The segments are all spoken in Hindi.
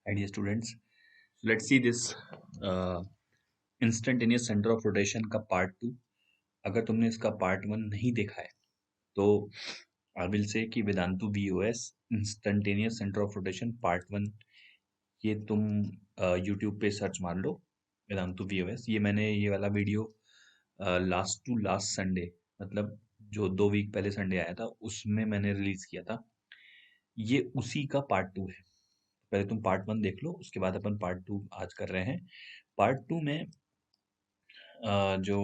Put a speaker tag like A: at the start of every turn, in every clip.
A: Hi dear students, so let's see this instantaneous centre of rotation का पार्ट 2। अगर तुमने इसका पार्ट 1 नहीं देखा है तो आई विल से कि Vedantu VOS instantaneous centre of rotation part 1, ये तुम यूट्यूब पे सर्च मार लो वेदांतु वीओएस। ये मैंने ये वाला video last to last Sunday, मतलब जो 2 वीक पहले संडे आया था उसमें मैंने रिलीज किया था। ये उसी का पार्ट 2 है। पहले तुम पार्ट 1 देख लो, उसके बाद अपन पार्ट 2 आज कर रहे हैं। पार्ट 2 में जो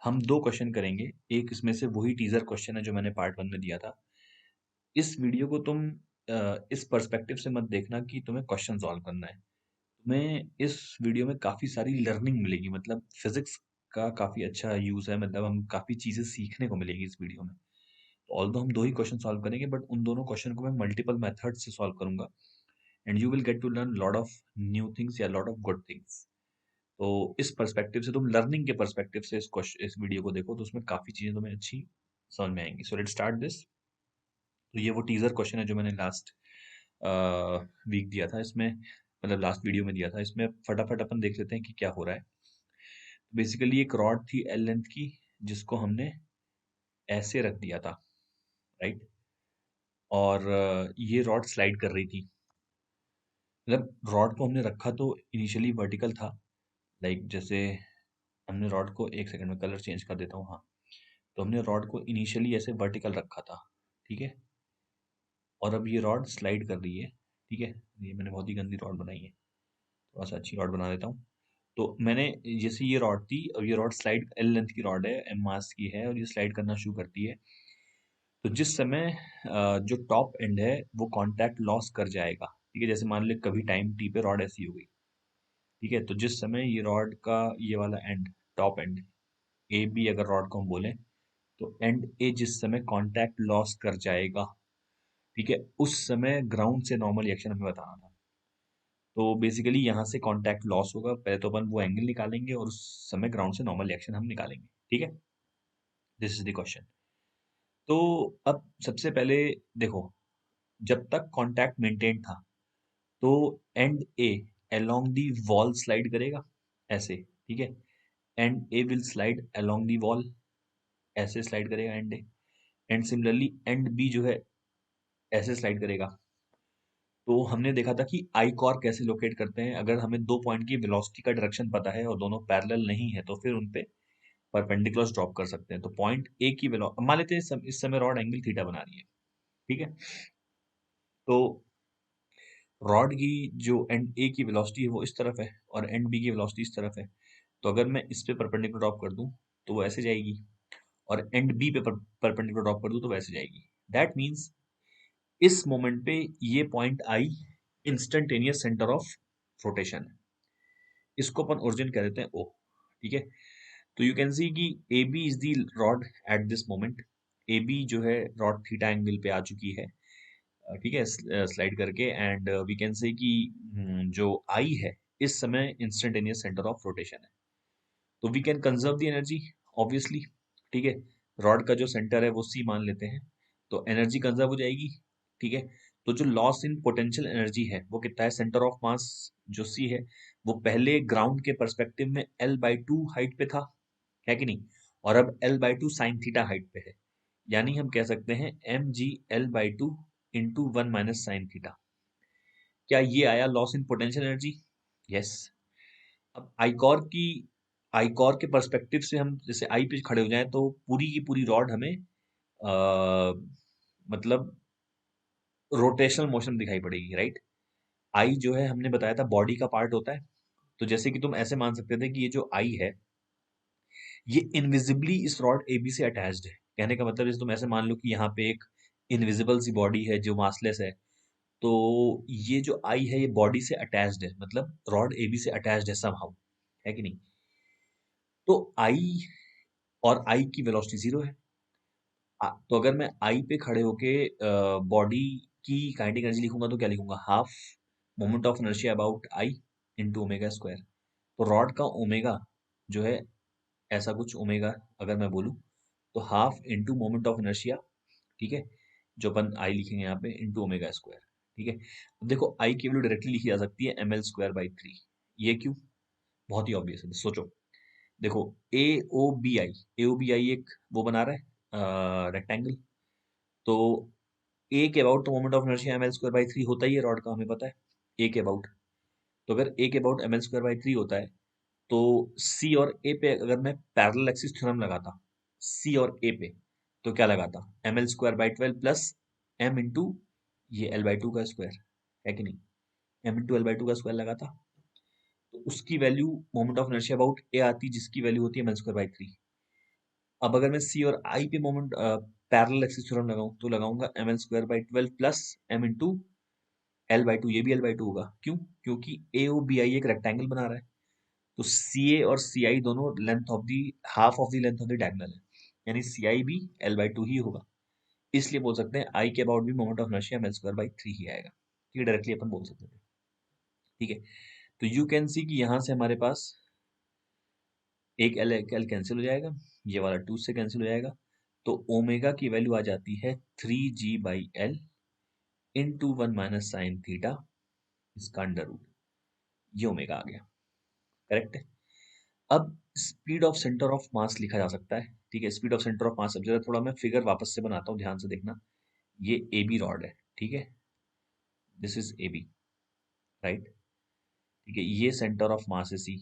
A: हम 2 क्वेश्चन करेंगे, एक इसमें से वही टीजर क्वेश्चन है जो मैंने पार्ट 1 में दिया था। इस वीडियो को तुम इस पर्सपेक्टिव से मत देखना कि तुम्हें क्वेश्चन सॉल्व करना है। तुम्हें इस वीडियो में काफ़ी सारी लर्निंग मिलेगी, मतलब फिजिक्स का काफ़ी अच्छा यूज़ है, मतलब हम काफ़ी चीज़ें सीखने को मिलेगी इस वीडियो में। ऑल्दो हम 2 ही क्वेश्चन सॉल्व करेंगे, बट उन दोनों क्वेश्चन को मैं मल्टीपल मेथड से सॉल्व करूँगा and you will get to learn lot of new things या लॉट ऑफ गुड थिंग्स। तो इस पर्सपेक्टिव से, तुम लर्निंग के पर्सपेक्टिव से इस वीडियो को देखो तो उसमें काफ़ी चीज़ें तुम्हें अच्छी समझ में आएंगी। So let's start this. तो ये वो टीजर क्वेश्चन है जो मैंने लास्ट वीक दिया था, इसमें मतलब लास्ट वीडियो में दिया था। इसमें फटाफट अपन देख लेते हैं कि क्या हो रहा है। बेसिकली एक रॉड थी एल लेंथ की, जिसको हमने ऐसे रख दिया था, राइट। और ये रॉड स्लाइड कर रही थी। मतलब रॉड को हमने रखा तो इनिशियली वर्टिकल था, लाइक जैसे हमने रॉड को, एक सेकंड में कलर चेंज कर देता हूँ, हाँ। तो हमने रॉड को इनिशियली ऐसे वर्टिकल रखा था, ठीक है। और अब ये रॉड स्लाइड कर रही है, ठीक है। ये मैंने बहुत ही गंदी रॉड बनाई है, थोड़ा सा अच्छी रॉड बना देता हूँ। तो मैंने, जैसे ये रॉड थी और ये रॉड स्लाइड, एल लेंथ की रॉड है, एम मास की है और ये स्लाइड करना शुरू करती है। तो जिस समय जो टॉप एंड है वो कांटेक्ट लॉस कर जाएगा, ठीक है। जैसे मान लो कभी टाइम टी पे रॉड ऐसी हो गई, ठीक है। तो जिस समय ये रॉड का ये वाला end, top end A B अगर रॉड को हम बोलें, तो एंड ए जिस समय कांटेक्ट लॉस कर जाएगा, ठीक है, उस समय ग्राउंड से नॉर्मल रिएक्शन हमें बताना था। तो बेसिकली यहाँ से कांटेक्ट लॉस होगा, पहले तो अपन वो एंगल निकालेंगे और उस समय ग्राउंड से नॉर्मल रिएक्शन हम निकालेंगे, ठीक है। This is the question. तो अब सबसे पहले देखो, जब तक कांटेक्ट मेंटेन था तो end A along the wall slide करेगा ऐसे, ठीक है। End A will slide along the wall, ऐसे स्लाइड करेगा end A. And similarly end B जो है ऐसे स्लाइड करेगा। तो हमने देखा था कि आई कॉर कैसे लोकेट करते हैं। अगर हमें 2 पॉइंट की वेलोसिटी का डायरेक्शन पता है और दोनों पैरेलल नहीं है तो फिर उन पे परपेंडिकुलर ड्रॉप कर सकते हैं। तो पॉइंट ए की वेलो, मान लेते हैं इस समय रॉड एंगल थीटा बना रही है, ठीक है। तो रॉड की जो एंड ए की वेलोसिटी है वो इस तरफ है और एंड बी की वेलोसिटी इस तरफ है। तो अगर मैं इस पे परपेंडिकुलर ड्रॉप कर दूं तो वो ऐसे जाएगी, और एंड बी पे परपेंडिकुलर ड्रॉप कर दूं तो वैसे जाएगी। दैट मीन्स इस मोमेंट पे ये point I instantaneous centre of rotation है। इसको अपन ओरिजिन कह देते हैं ओ, ठीक है। तो यू कैन सी कि A B is the rod at this moment. A B जो है रॉड थीटा एंगल पे आ चुकी है, ठीक है, स्लाइड करके। एंड वी कैन से कि जो आई है इस समय इंस्टेंटेनियस सेंटर ऑफ रोटेशन है। तो we can conserve the energy obviously, ठीक है। रॉड का जो सेंटर है वो सी मान लेते हैं, तो एनर्जी कंजर्व हो जाएगी, ठीक है। तो जो लॉस इन पोटेंशियल एनर्जी है वो कितना है, सेंटर ऑफ मास जो सी है वो पहले ग्राउंड के परस्पेक्टिव में L/2 हाइट पे था, है कि नहीं। और अब L/2 साइन थीटा हाइट पे है, यानी हम कह सकते हैं mg L/2 into 1 - sine theta. क्या ये आया loss in potential energy? Yes. अब आईकॉर के पर्सपेक्टिव से हम जैसे आई पे खड़े हो जाएं तो पूरी की पूरी रॉड हमें मतलब रोटेशनल मोशन दिखाई पड़ेगी, राइट। आई जो है हमने बताया था बॉडी का पार्ट होता है। तो जैसे कि तुम ऐसे मान सकते थे कि ये जो आई है ये इनविजिबली इस रॉड ए बी से अटैच्ड है। कहने का मतलब जैसे तुम ऐसे मान लो कि यहाँ पे एक इनविजिबल सी बॉडी है जो मासलेस है, तो ये जो आई है ये बॉडी से अटैच्ड है, मतलब रॉड ए बी से अटैच्ड है समहाउ, है कि नहीं। तो आई और आई की वेलोसिटी जीरो है। तो अगर मैं आई पे खड़े होके बॉडी की काइनेटिक एनर्जी लिखूंगा तो क्या लिखूंगा, half moment of inertia about I into omega square. तो रॉड का ओमेगा जो है ऐसा कुछ ओमेगा अगर मैं बोलूँ, तो half into moment of inertia, ठीक है, जो अपन आई लिखेंगे यहाँ पे इंटू ओमेगा स्क्वायर, ठीक है। अब देखो आई की वैल्यू डायरेक्टली लिखी जा सकती है ml²/3। ये क्यों? बहुत ही ऑब्वियस है, सोचो। देखो ए ओ बी आई एक वो बना रहा है रेक्टेंगल। तो ए के अबाउट तो मोमेंट ऑफ इनर्शिया ml²/3 होता ही है रॉड का, हमें पता है। ए के अबाउट, तो अगर ए के अबाउट ml²/3 होता है, तो सी और ए पे अगर मैं पैरेलल एक्सिस थ्योरम लगाता, सी और ए पे, तो क्या लगाता? ml²/12 प्लस m इंटू ये l/2 का स्क्वायर, है कि नहीं? m इंटू l/2 का स्क्वायर लगाता, तो उसकी value moment of inertia about A आती, जिसकी वैल्यू होती है ml²/3। अब अगर मैं सी और आई पे मोमेंट पैरेलल एक्सिस थ्योरम लगाऊं, तो लगाऊंगा ml²/12 plus m into l/2, ये भी l/2 होगा। क्यों? क्योंकि ए ओ बी आई एक रेक्टेंगल बना रहा है, तो सी ए और सी आई दोनों length of the half of the length of the diagonal है, यानी सी आई भी l/2 ही होगा। इसलिए बोल सकते हैं आई के अबाउट भी मोमेंट ऑफ इनर्शिया ml²/3 ही आएगा। ये डायरेक्टली अपन बोल सकते थे। ठीक है, तो यू कैन सी कि यहाँ से हमारे पास एक एल एल कैंसिल हो जाएगा, ये वाला 2 से कैंसिल हो जाएगा, तो ओमेगा की वैल्यू आ जाती है 3g/l into 1 minus sine theta इसका अंडर रूट, ये ओमेगा आ गया। करेक्ट है। अब स्पीड ऑफ सेंटर ऑफ मास लिखा जा सकता है। ठीक है, स्पीड ऑफ सेंटर ऑफ मास, अब जरा थोड़ा मैं फिगर वापस से बनाता हूँ, ध्यान से देखना। ये ए बी रॉड है, ठीक है, this is A B, right. ठीक है, ये सेंटर ऑफ मास है सी।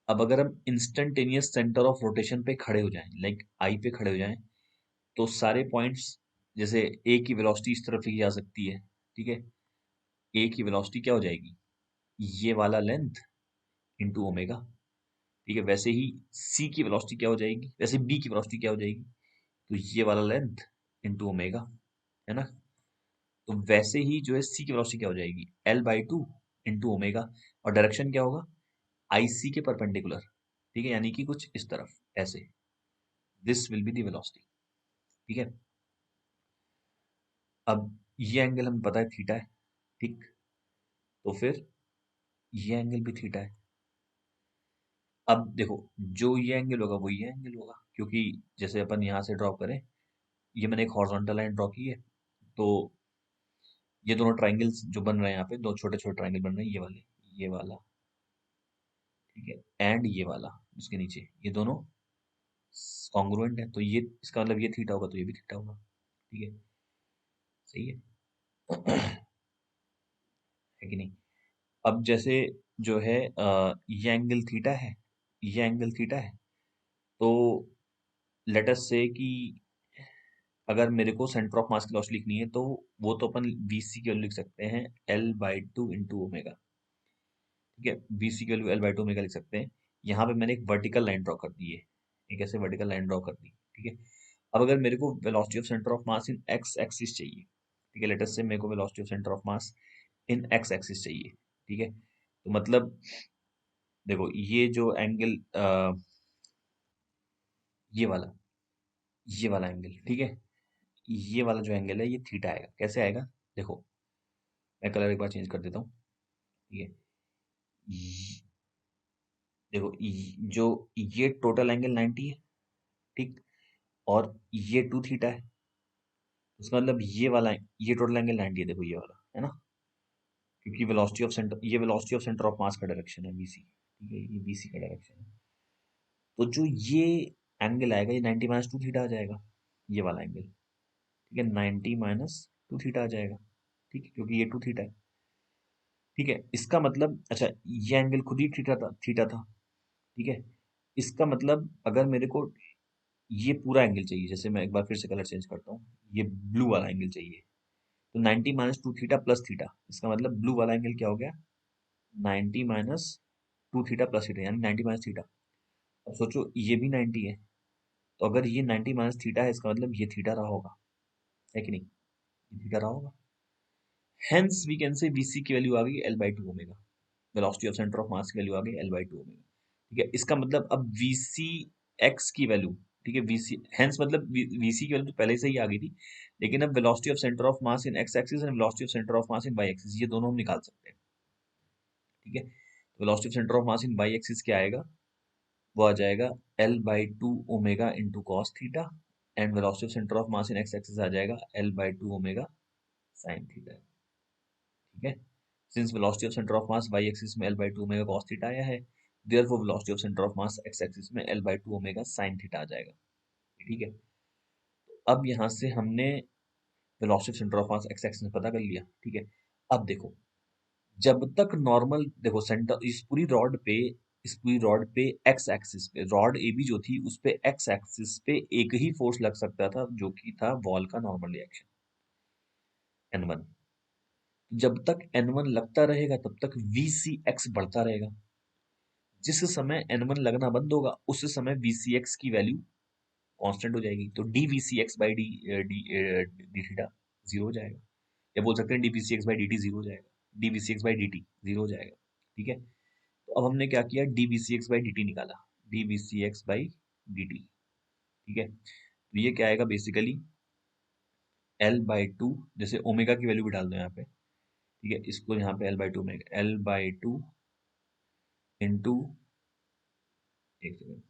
A: अब अगर हम इंस्टेंटेनियस सेंटर ऑफ रोटेशन पे खड़े हो जाएं, लाइक आई पे खड़े हो जाएं, तो सारे पॉइंट्स, जैसे ए की वेलोसिटी इस तरफ लिखी जा सकती है। ठीक है, ए की वेलोसिटी क्या हो जाएगी? ये वाला लेंथ इंटू ओमेगा। ठीक है, वैसे ही सी की वेलोसिटी क्या हो जाएगी, वैसे बी की वेलोसिटी क्या हो जाएगी? तो ये वाला लेंथ इंटू ओमेगा, है ना। तो वैसे ही जो है सी की वेलोसिटी क्या हो जाएगी? l/2 into omega. और डायरेक्शन क्या होगा? आई सी के परपेंडिकुलर। ठीक है, यानी कि कुछ इस तरफ ऐसे, this will be the velocity. ठीक है, अब ये एंगल हमें पता है थीटा है, ठीक, तो फिर ये एंगल भी थीटा है। अब देखो, जो ये एंगल होगा वो ये एंगल होगा, क्योंकि जैसे अपन यहाँ से ड्रॉ करें, ये मैंने एक हॉरिजॉन्टल लाइन ड्रॉ की है, तो ये दोनों ट्राइंगल्स जो बन रहे हैं यहाँ पे, दो छोटे छोटे ट्राइंगल बन रहे हैं, ये वाले, ये वाला, ठीक है, एंड ये वाला उसके नीचे, ये दोनों कॉन्ग्रुएंट है, तो ये इसका मतलब ये थीटा होगा, तो ये भी थीटा होगा। ठीक है, सही है। है कि नहीं? अब जैसे जो है ये एंगल थीटा है, ये एंगल थीटा है, तो लेट अस से कि अगर मेरे को सेंटर ऑफ मास की वेलोसिटी लिखनी है, तो वो तो अपन वीसी की वैल्यू लिख सकते हैं l/2 इंटू ओमेगा। ठीक है, वीसी की वैल्यू l/2 ओमेगा लिख सकते हैं। यहाँ पे मैंने एक वर्टिकल लाइन ड्रॉ कर दी है, एक ऐसे वर्टिकल लाइन ड्रॉ कर दी। ठीक है, अब अगर मेरे को velocity of centre of mass in X axis चाहिए, ठीक है, लेट अस से मेरे को velocity of centre of mass in X axis चाहिए। ठीक है, तो मतलब देखो, ये जो एंगल ये वाला, ये वाला एंगल, ठीक है, ये वाला जो एंगल है ये थीटा आएगा। कैसे आएगा? देखो, मैं कलर एक बार चेंज कर देता हूँ। ठीक है, देखो, जो ये टोटल एंगल 90 है, ठीक, और ये 2 थीटा है, उसका मतलब ये टोटल एंगल 90 है, देखो ये वाला, है ना, क्योंकि वेलोसिटी ऑफ सेंटर, ये वेलोसिटी ऑफ सेंटर ऑफ मास का डायरेक्शन है बीसी। ठीक है, ये बीसी का डायरेक्शन है, तो जो ये एंगल आएगा ये 90 माइनस 2 थीटा आ जाएगा, ये वाला एंगल। ठीक है, 90 माइनस 2 थीटा आ जाएगा, ठीक है, क्योंकि ये 2 थीटा है। ठीक है, इसका मतलब, अच्छा, ये एंगल खुद ही थीटा था, थीटा था। ठीक है, इसका मतलब अगर मेरे को ये पूरा एंगल चाहिए, जैसे मैं एक बार फिर से कलर चेंज करता हूँ, ये ब्लू वाला एंगल चाहिए, तो 90 माइनस 2 थीटा प्लस थीटा, इसका मतलब ब्लू वाला एंगल क्या हो गया? 90 माइनस 2 थीटा प्लस थीटा, यानी 90 माइनस थीटा। अब सोचो, ये भी 90 है, तो अगर ये 90 माइनस थीटा है, इसका मतलब ये थीटा रहा होगा, है कि नहीं? ये थीटा रहा होगा। Hence we can say VC की वैल्यू आ गई l/2 omega, velocity of centre of mass की वैल्यू आ गई l/2 ओमेगा। ठीक है, इसका मतलब अब वीसी एक्स की वैल्यू, ठीक है, वीसी हेंस मतलब वीसी की वैल्यू तो पहले से ही आ गई थी, लेकिन अब velocity of centre of mass in X axis and velocity of centre of mass in Y axis, ये दोनों हम निकाल सकते हैं। ठीक है, तो velocity of centre of mass in Y axis क्या आएगा? वो आ जाएगा l/2 omega into cos theta, and velocity of centre of mass in X axis आ जाएगा l/2 ओमेगा साइन थीटा। ठीक है। Since velocity of centre of mass Y axis में L by two omega cos theta आया है, therefore velocity of centre of mass X axis में L by two omega sine theta आ जाएगा। ठीक है। अब यहाँ से हमने velocity of centre of mass X axis में पता कर लिया। ठीक है। अब देखो, जब तक नॉर्मल देखो सेंटर इस पूरी रॉड पे एक्स एक्सिस पे रॉड ए बी जो थी उस पे एक्स एक्सिस पे एक ही फोर्स लग सकता था जो कि था वॉल का नॉर्मल रिएक्शन N1। जब तक N1 लगता रहेगा तब तक VCX बढ़ता रहेगा। जिस समय N1 लगना बंद होगा उस समय VCX की वैल्यू कांस्टेंट हो जाएगी, तो dVCX by D theta zero हो जाएगा, या बोल सकते हैं dVCX बाई dt जीरो हो जाएगा, dVCX बाई dt जीरो हो जाएगा। ठीक है। तो अब हमने क्या किया, dVCX बाई dt निकाला, dVCX बाई dt। ठीक है। तो ये क्या आएगा बेसिकली L बाई टू, जैसे ओमेगा की वैल्यू भी डाल दो यहाँ पे। ठीक है। इसको यहाँ पे L बाई टू में L बाई टू इंटू, एक सेकेंड,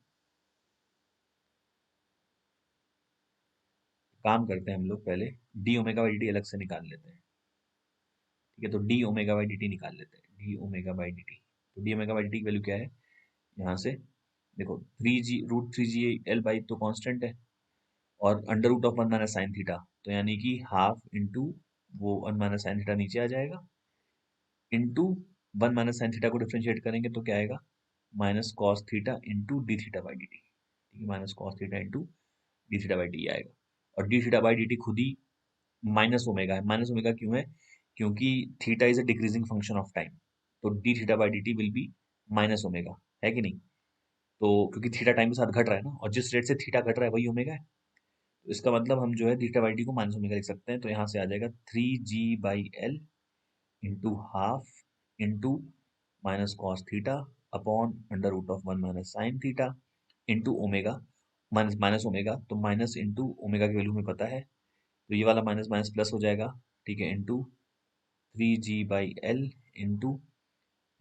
A: काम करते हैं हम लोग पहले डी ओमेगा बाई डी अलग से निकाल लेते हैं। ठीक है। तो D omega by D T निकाल लेते हैं, D omega by D T. तो D omega by D T की वैल्यू क्या है, यहाँ से देखो, थ्री जी एल बाई तो कांस्टेंट है, और under root of one minus sine theta, तो यानी कि हाफ इंटू वो वन माइनस साइन थीटा नीचे आ जाएगा, into one minus sine theta को डिफ्रेंशिएट करेंगे तो क्या आएगा, minus cos theta into D theta by D T. ठीक है। Minus cos theta into D theta by D आएगा, और D theta by D T खुद ही माइनस ओमेगा है। माइनस ओमेगा क्यों है, क्योंकि theta is a decreasing function of time, तो D theta by D T will be minus omega, है कि नहीं। तो क्योंकि थीटा टाइम के साथ घट रहा है ना, और जिस रेट से थीटा घट रहा है वही ओमेगा है, तो इसका मतलब हम जो है थीटा बाई डी को माइनस ओमेगा लिख सकते हैं। तो यहाँ से आ जाएगा three ji by L into half into minus cos theta upon under root of one minus sine theta into omega, minus minus omega, तो माइनस इंटू ओमेगा की वैल्यू हमें पता है, तो ये वाला माइनस माइनस प्लस हो जाएगा। ठीक है। Into three ji by L into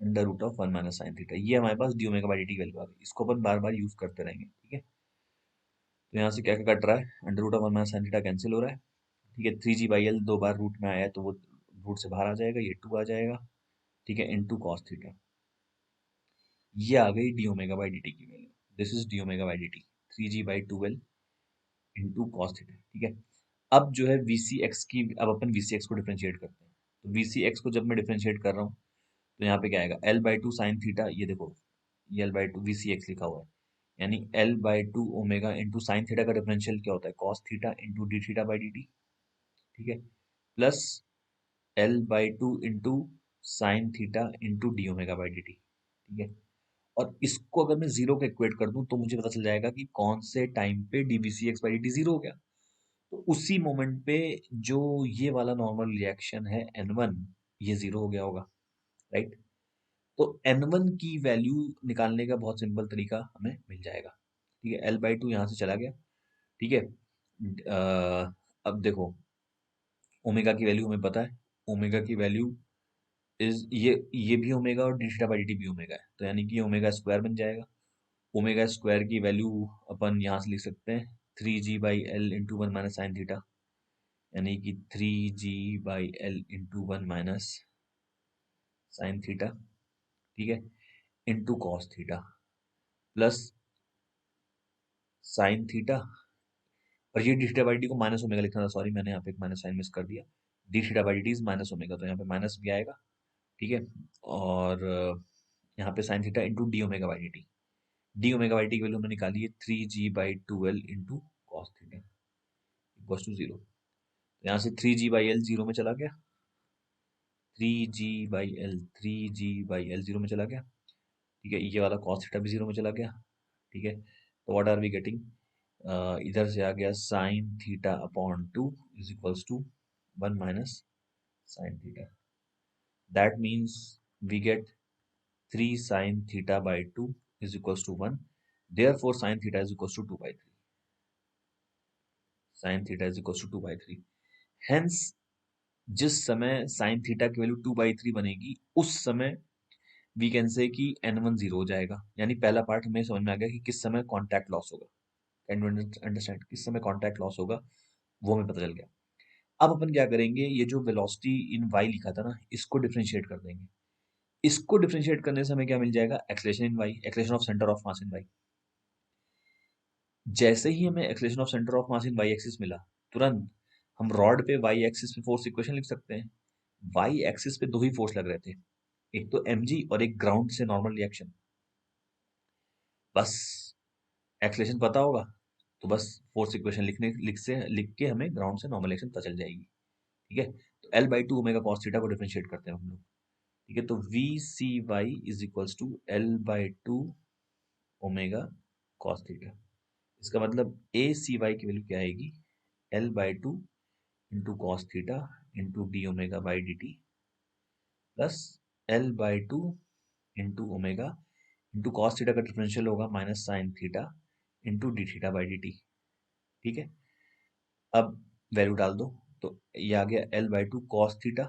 A: under root of one minus sine theta, ये हमारे पास D omega by D T value आ गई। इसको अपन बार बार यूज करते रहेंगे। ठीक है। तो यहाँ से क्या क्या कट रहा है, under root of one minus sine theta cancel हो रहा है। ठीक है। थ्री जी बाई एल दो बार रूट में आया है तो वो रूट से बाहर आ जाएगा, ये टू आ जाएगा। ठीक है। इंटू कॉस थीटा, ये आ गई D omega by D T की value. This is D omega by D T, three ji by twelve into cos theta. ठीक है। अब जो है वी सी एक्स की, अब अपन वी सी एक्स को डिफ्रेंशिएट करते हैं। तो वी सी एक्स को जब मैं डिफ्रेंशिएट कर रहा हूँ तो यहाँ पे क्या आएगा, l by two sine theta, ये देखो ये l by two V C X लिखा हुआ है, यानी l by two omega into sine theta का डिफरेंशियल क्या होता है, cos theta into D theta by D T. ठीक है। Plus l by two into sine theta into d omega by D T. ठीक है। और इसको अगर मैं जीरो का इक्वेट कर दूं तो मुझे पता चल जाएगा कि कौन से टाइम पे DVC x by D T zero हो गया। तो उसी मोमेंट पे जो ये वाला नॉर्मल रिएक्शन है N1, ये जीरो हो गया होगा, राइट। तो N1 की वैल्यू निकालने का बहुत सिंपल तरीका हमें मिल जाएगा। ठीक है। एल बाई टू यहाँ से चला गया। ठीक है। अब देखो, ओमेगा की वैल्यू हमें पता है, ओमेगा की वैल्यू इज ये भी ओमेगा और D theta by D T भी ओमेगा है, तो यानी कि ओमेगा स्क्वायर बन जाएगा। ओमेगा स्क्वायर की वैल्यू अपन यहाँ से लिख सकते हैं, three G by L into one minus sine theta, यानी कि three G by L into one minus sine theta. ठीक है। Into cos theta plus sine theta, और ये डी थीटा बाई डी को माइनस ओमेगा लिखना था, सॉरी मैंने यहाँ पे एक माइनस साइन मिस कर दिया। D theta by D is minus omega, तो यहाँ पे माइनस भी आएगा। ठीक है। और यहाँ पे sine theta into d omega by D t, d omega by t की वैल्यू हमने निकाली है three ji by twelve into cos theta equal to zero. यहाँ से three ji by l zero में चला गया, three ji by l, three ji by l zero में चला गया। ठीक है। ये वाला कॉस थीटा भी जीरो में चला गया। ठीक है। तो व्हाट आर वी गेटिंग, इधर से आ गया sine theta upon two is equals to one minus sine theta, that means we get three sine theta by two is equals to one, therefore sin theta is equals to 2 by 3, sin theta is equals to 2 by 3। Hence जिस समय sin थीटा की वैल्यू 2 by 3 बनेगी उस समय वी कैन से कि n1 जीरो हो जाएगा, यानी पहला पार्ट हमें समझ में आ गया कि किस समय कॉन्टैक्ट लॉस होगा। कैन यू अंडरस्टैंड, किस समय कॉन्टैक्ट लॉस होगा वो हमें पता चल गया। अब अपन क्या करेंगे, ये जो वेलोसिटी इन y लिखा था ना, इसको डिफरेंशिएट कर देंगे। इसको डिफरेंशिएट करने से हमें क्या मिल जाएगा, acceleration in y, acceleration of centre of mass in y। जैसे ही हमें acceleration of centre of mass in y axis मिला, तुरंत हम रॉड पे y एक्सिस पे फोर्स इक्वेशन लिख सकते हैं। y एक्सिस पे दो ही फोर्स लग रहे थे, एक तो mg और एक ग्राउंड से नॉर्मल रिएक्शन। बस एक्सेलरेशन पता होगा तो बस फोर्स इक्वेशन लिख के हमें ग्राउंड से नॉर्मल रिएक्शन पता चल जाएगी। ठीक है, तो L/2 ओमेगा कॉस थीटा को डिफरेंशिएट करते हैं हम लोग। ठीक है, तो V C Y is equals to L/2 omega cos theta. इसका मतलब ए सी वाई की वैल्यू क्या आएगी, L/2 into cos theta into d omega by D T plus L/2 into omega into cos theta का डिफरेंशियल होगा minus sine theta into D theta by D T. ठीक है, अब वैल्यू डाल दो, तो ये आ गया L/2 कॉस थीटा,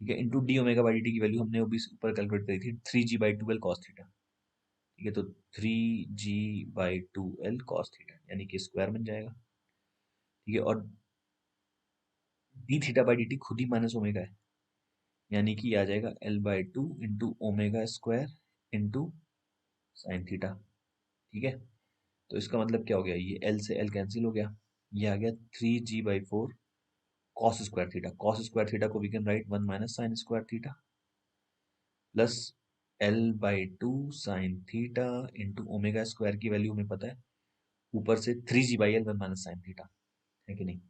A: ठीक है, into d omega by D T की वैल्यू हमने अभी ऊपर कैलकुलेट करी थी 3g/2l कॉस थीटा। ठीक है, तो 3g/2l कॉस थीटा यानी कि स्क्वायर बन जाएगा। ठीक है, और D theta by D T खुद ही माइनस ओमेगा है, यानी कि आ जाएगा L/2 into omega square into sine theta. ठीक है, तो इसका मतलब क्या हो गया, ये L से L कैंसिल हो गया, ये आ गया 3g/4 cos square theta. Cos square theta को we can write 1 minus sine square theta plus L/2 sine theta into omega square की वैल्यू हमें पता है, ऊपर से 3g/l 1 माइनस साइन थीटा, है कि नहीं,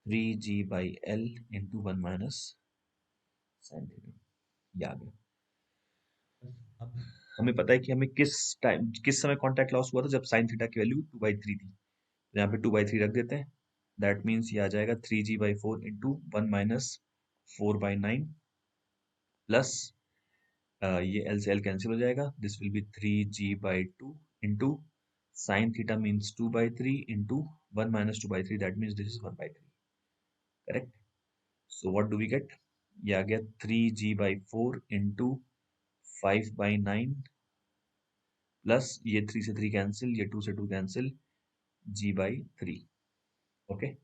A: 3g/l into 1 minus sine theta, ये आ गया। अब हमें पता है कि हमें किस समय कॉन्टैक्ट लॉस हुआ था, जब साइन थीटा की वैल्यू 2/3 थी, तो यहाँ पे 2/3 रख देते हैं। दैट मीन्स ये आ जाएगा 3g/4 इंटू 1 माइनस 4/9 प्लस ये L से L कैंसिल हो जाएगा, this will be 3g/2 into sine theta means 2/3 into 1 minus 2/3, that means this is 1/3। Correct, so what do we get, ये आ गया 3g/4 इंटू 5/9 प्लस ये 3 से 3 कैंसिल, ये 2 से 2 cancel, g/3। Okay,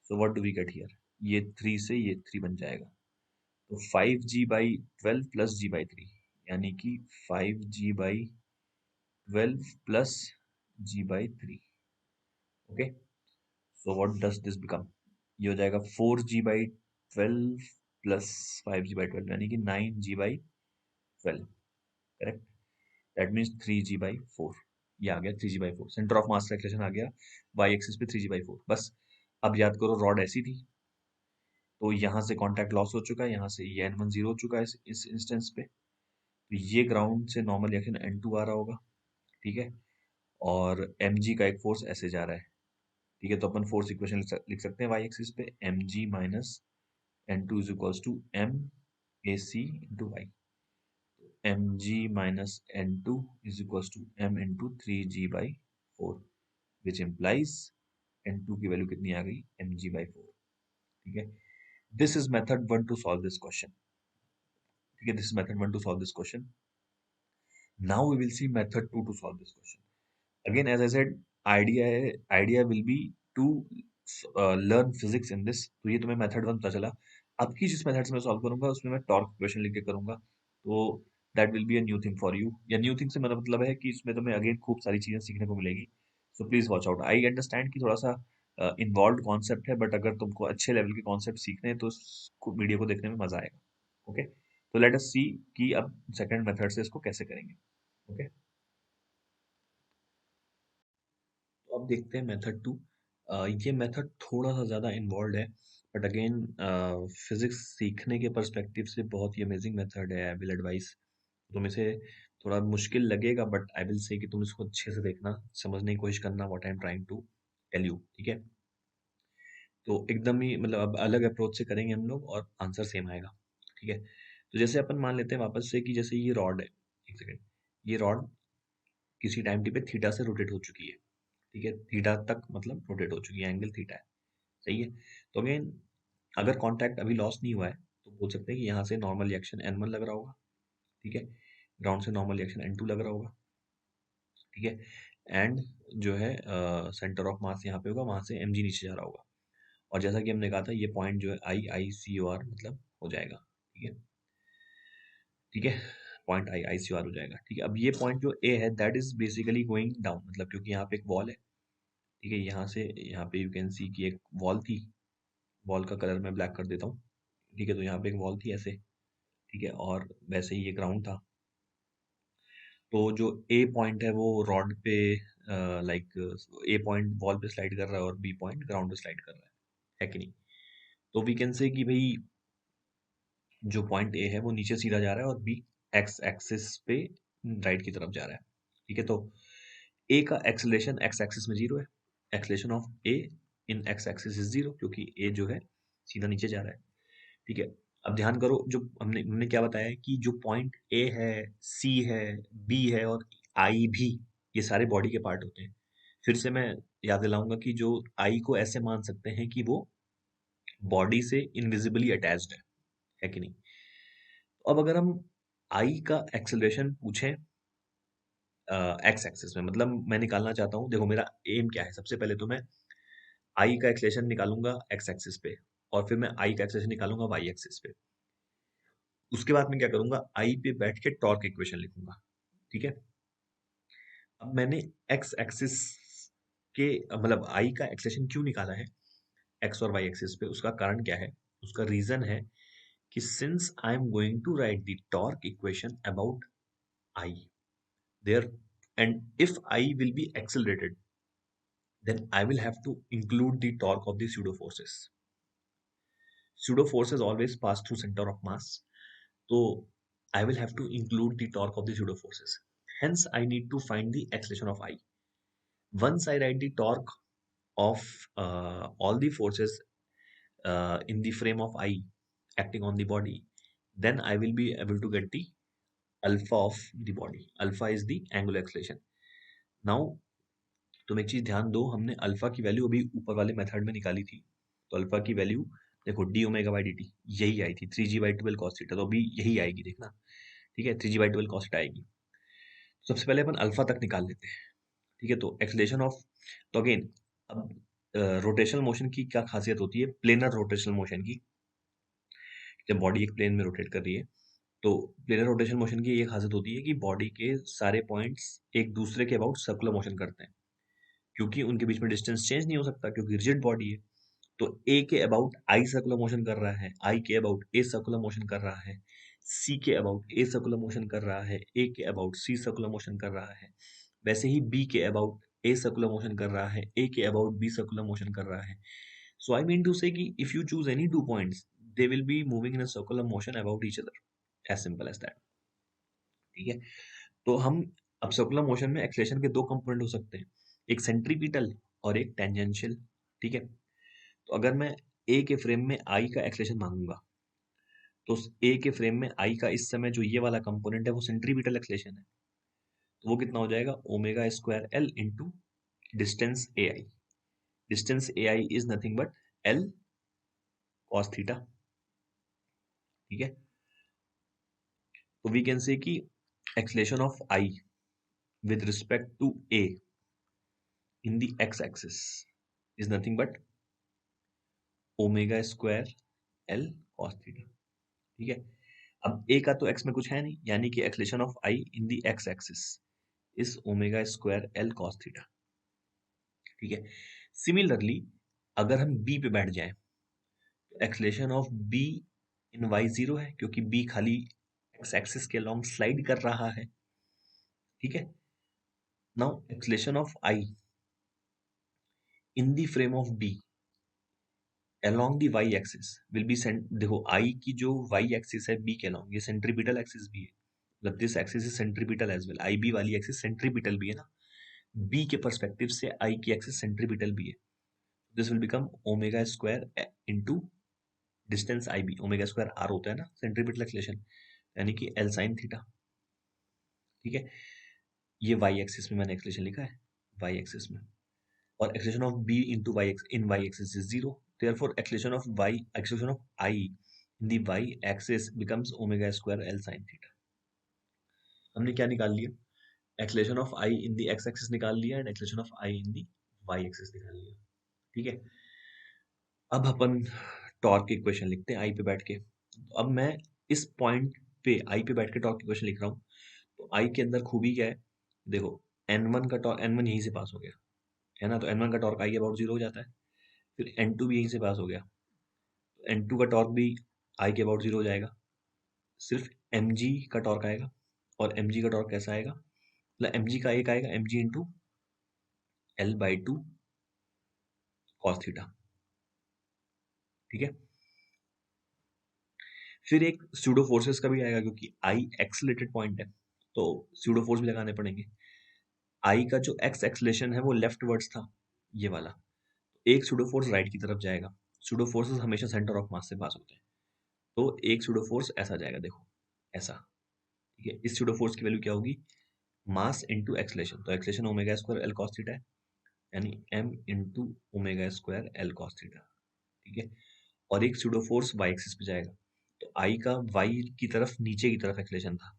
A: so what do we get here, ये 3 से ये 3 बन जाएगा, तो 5g/12 प्लस g/3 यानी कि 5g/12 plus g/3। Okay, so what does this become, ये हो जाएगा 4g/12 प्लस 5g/12 यानी कि 9g/12। Correct, that means 3g/4, ये आ गया 3g/4, centre of mass acceleration आ गया y एक्सिस पे 3g/4। बस अब याद करो, रॉड ऐसी थी, तो यहाँ से कॉन्टैक्ट लॉस हो चुका है, यहाँ से ये N1 0 हो चुका है इस इंस्टेंस पे, तो ये ग्राउंड से नॉर्मल रिएक्शन N2 आ रहा होगा। ठीक है, और mg का एक फोर्स ऐसे जा रहा है। ठीक है, तो अपन फोर्स इक्वेशन लिख सकते हैं y एक्सिस पे, mg minus N2 is equals to m ac into y, mg minus N2 is equals to m into 3g/4 which implies N2 की वैल्यू कितनी आ गई, mg/4। ठीक है, this is method 1 to solve this question. ठीक है, this is method 1 to solve this question. Now we will see method 2 to solve this question. Again as I said, idea will be to learn physics in this. तो ये तुम्हें मेथड 1 पता चला। अब की जिस मेथड से मैं सॉल्व करूंगा उसमें मैं टॉर्क क्वेश्चन लिख के करूंगा, तो that will be a new thing for you. या न्यू थिंग से मेरा मतलब है कि इसमें तुम्हें अगेन खूब सारी चीजें सीखने को मिलेगी, so please watch out. I understand कि थोड़ा सा इन्वॉल्व कॉन्सेप्ट है, बट अगर तुमको अच्छे लेवल के कॉन्सेप्ट सीखने हैं तो वीडियो को देखने में मजा आएगा। ओके, तो लेट अस सी कि अब सेकंड मेथड से इसको कैसे करेंगे। ओके, तो अब देखते हैं मेथड 2। ये मेथड थोड़ा सा ज़्यादा इन्वॉल्व है, बट अगेन फिजिक्स सीखने के पर्सपेक्टिव से बहुत ही अमेजिंग मेथड है। आई विल एडवाइस, तुम इसे थोड़ा मुश्किल लगेगा, बट आई विल से कि तुम इसको अच्छे से देखना, समझने की कोशिश करना what I am trying to tell you. ठीक है, तो एकदम ही मतलब अब अलग अप्रोच से करेंगे हम लोग और आंसर सेम आएगा। ठीक है, तो जैसे अपन मान लेते हैं वापस से कि जैसे ये रॉड है, एक सेकेंड, ये रॉड किसी टाइम टी पे थीटा से रोटेट हो चुकी है। ठीक है, थीटा तक मतलब रोटेट हो चुकी है, एंगल थीटा है। सही है, तो अगेन अगर कांटेक्ट अभी लॉस नहीं हुआ है तो बोल सकते हैं कि यहाँ से नॉर्मल रिएक्शन N1 लग रहा होगा। ठीक है, ग्राउंड से नॉर्मल रिएक्शन N2 लग रहा होगा। ठीक है, एंड जो है सेंटर ऑफ मास यहाँ पे होगा, वहां से mg नीचे जा रहा होगा। और जैसा कि हमने कहा था ये पॉइंट जो है IICOR मतलब हो जाएगा। ठीक है, ठीक है, पॉइंट IICOR हो जाएगा। ठीक है, अब ये पॉइंट जो ए है that is basically going down, मतलब क्योंकि यहाँ पे एक वॉल है। ठीक है, यहाँ से यहाँ पे यू कैन सी कि एक वॉल थी, वॉल का कलर मैं ब्लैक कर देता हूँ। ठीक है, तो यहाँ पे एक वॉल थी ऐसे। ठीक है, और वैसे ही ये ग्राउंड था। तो जो ए पॉइंट है वो रॉड पे लाइक ए पॉइंट वॉल पे स्लाइड कर रहा है और बी पॉइंट ग्राउंड पे स्लाइड कर रहा है कि नहीं? तो वी कैन से कि भाई जो पॉइंट ए है वो नीचे सीधा जा रहा है और बी एक्स एक्सिस पे राइट की तरफ जा रहा है। ठीक है, तो ए का एक्सेलरेशन एक्स एक्सिस में 0 है। Acceleration of A in X axis is 0 क्योंकि ए जो है सीधा नीचे जा रहा है। ठीक है, अब ध्यान करो, जो हमने हमने क्या बताया है कि जो पॉइंट ए है, सी है, बी है और आई भी, ये सारे बॉडी के पार्ट होते हैं। फिर से मैं याद दिलाऊंगा कि जो आई को ऐसे मान सकते हैं कि वो बॉडी से इनविजिबली अटैच्ड है कि नहीं? तो अब अगर हम आई का एक्सेलरेशन पूछें एक्स एक्सिस में, मतलब मैं निकालना चाहता हूँ, देखो मेरा एम क्या है, सबसे पहले तो मैं आई का एक्सेलरेशन निकालूंगा एक्स एक्सिस पे और फिर मैं आई का एक्सेलरेशन निकालूंगा वाई एक्सिस पे। उसके बाद मैं क्या करूंगा, आई पे बैठ के टॉर्क इक्वेशन लिखूंगा। ठीक है, अब मैंने एक्स एक्सिस के मतलब आई का एक्सेलरेशन क्यों निकाला है एक्स और वाई एक्सिस पे, उसका कारण क्या है? उसका रीजन है कि since I am going to write the torque equation about I there, and if I will be accelerated, then I will have to include the torque of the pseudo forces. Pseudo forces always pass through center of mass, so I will have to include the torque of the pseudo forces. Hence, I need to find the acceleration of I. Once I write the torque of all the forces in the frame of I acting on the body, then I will be able to get the alpha of the body. Alpha is the angular acceleration. Now, तुम एक चीज ध्यान दो, हमने अल्फा की वैल्यू अभी ऊपर वाले मेथड में निकाली थी। तो अल्फा की वैल्यू देखो D omega by D T यही आई थी 3g/12 cos थीटा, तो अभी यही आएगी देखना। ठीक है, 3g/12 cos थीटा आएगी। सबसे पहले अपन अल्फा तक निकाल लेते हैं। ठीक है, तो एक्सेलरेशन ऑफ, तो अगेन अब रोटेशनल मोशन की क्या खासियत होती है प्लेनर रोटेशनल मोशन की, जब बॉडी एक प्लेन में रोटेट कर रही है तो प्लेनर रोटेशन मोशन की ये खासियत होती है कि बॉडी के सारे पॉइंट्स एक दूसरे के अबाउट सर्कुलर मोशन करते हैं, क्योंकि उनके बीच में डिस्टेंस चेंज नहीं हो सकता क्योंकि रिजिड बॉडी है। तो ए के अबाउट आई सर्कुलर मोशन कर रहा है, आई के अबाउट ए सर्कुलर मोशन कर रहा है, सी के अबाउट ए सर्कुलर मोशन कर रहा है, ए के अबाउट सी सर्कुलर मोशन कर रहा है। वैसे ही बी के अबाउट ए सर्कुलर मोशन कर रहा है, ए के अबाउट बी सर्कुलर मोशन कर रहा है। सो आई मीन टू से कि if you choose any two points they will be moving in a circular motion about each other, as simple as that. ठीक है, तो हम अब सर्कुलर मोशन में एक्सेलरेशन के दो कंपोनेंट हो सकते हैं, एक सेंट्रीपिटल और एक टेंजेंशियल। ठीक है, तो अगर मैं ए के फ्रेम में आई का एक्सेलरेशन मांगूंगा तो ए के फ्रेम में आई का इस समय जो ये वाला कंपोनेंट है वो सेंट्रीपिटल एक्सेलरेशन है, तो वो कितना हो जाएगा omega square l into distance A I. Distance A I is nothing but l cos theta. ठीक है, तो वी कैन से कि acceleration of I with respect to A in the X axis is nothing but omega square l cos theta. ठीक है, अब ए का तो एक्स में कुछ है नहीं, यानी कि acceleration of I in the X axis is omega square l cos theta. ठीक है, सिमिलरली अगर हम बी पे बैठ जाएं तो acceleration of B in Y 0 है क्योंकि बी खाली एक्स एक्सिस के लॉन्ग स्लाइड कर रहा है। ठीक है, now acceleration of I in the frame of B along the y axis will be sent, देखो आई की जो y एक्सिस है b के along, ये सेंट्रीपिटल एक्सिस भी है, मतलब this axis is centripetal as well, I B वाली एक्सिस सेंट्रीपिटल भी है ना, b के पर्सपेक्टिव से आई की एक्सिस सेंट्रीपिटल भी है। This will become omega square into distance I B, omega square R होता है ना सेंट्रीपिटल एक्सेलरेशन, यानी कि एल साइन थीटा। ठीक है, ये वाई एक्सिस में मैंने एक्सेलरेशन लिखा है, वाई एक्सिस में, और acceleration of b into y in y axis is 0, therefore acceleration of I in the y axis becomes omega square L sin theta। हमने क्या निकाल लिया, acceleration of I in the x axis निकाल लिया and acceleration of I in the y axis निकाल लिया। ठीक है, अब अपन टॉर्क की इक्वेशन लिखते हैं आई पे बैठ के। तो अब मैं इस पॉइंट पे आई पे बैठ के टॉर्क की इक्वेशन लिख रहा हूँ। तो आई के अंदर खूबी क्या है, देखो N1 का टॉर्क, N1 यहीं से पास हो गया है ना, तो N1 का टॉर्क आई के अबाउट 0 हो जाता है। फिर N2 भी यहीं से पास हो गया, तो N2 का टॉर्क भी आई के अबाउट 0 हो जाएगा। सिर्फ mg का टॉर्क आएगा, और mg का टॉर्क कैसा आएगा, मतलब mg का एक आएगा mg into L/2 cos theta, ठीक है। फिर एक स्यूडो फोर्सेस का भी आएगा, क्योंकि आई एक्सलेटेड पॉइंट है तो स्यूडो फोर्स भी लगाने पड़ेंगे। आई का जो एक्स एक्सलेशन है वो लेफ्ट वर्ड्स था, ये वाला। एक स्यूडो फोर्स राइट की तरफ जाएगा। स्यूडो फोर्सेस हमेशा सेंटर ऑफ मास से पास होते हैं, तो एक स्यूडो फोर्स ऐसा जाएगा, देखो ऐसा, ठीक है। इस स्यूडो फोर्स की वैल्यू क्या होगी, मास इंटू एक्सलेशन, तो acceleration omega square l cos theta है, यानी m into omega square l cos theta, ठीक है। और एक स्यूडो फोर्स वाई एक्सिस पे जाएगा, तो आई का वाई की तरफ नीचे की तरफ एक्सलेशन था,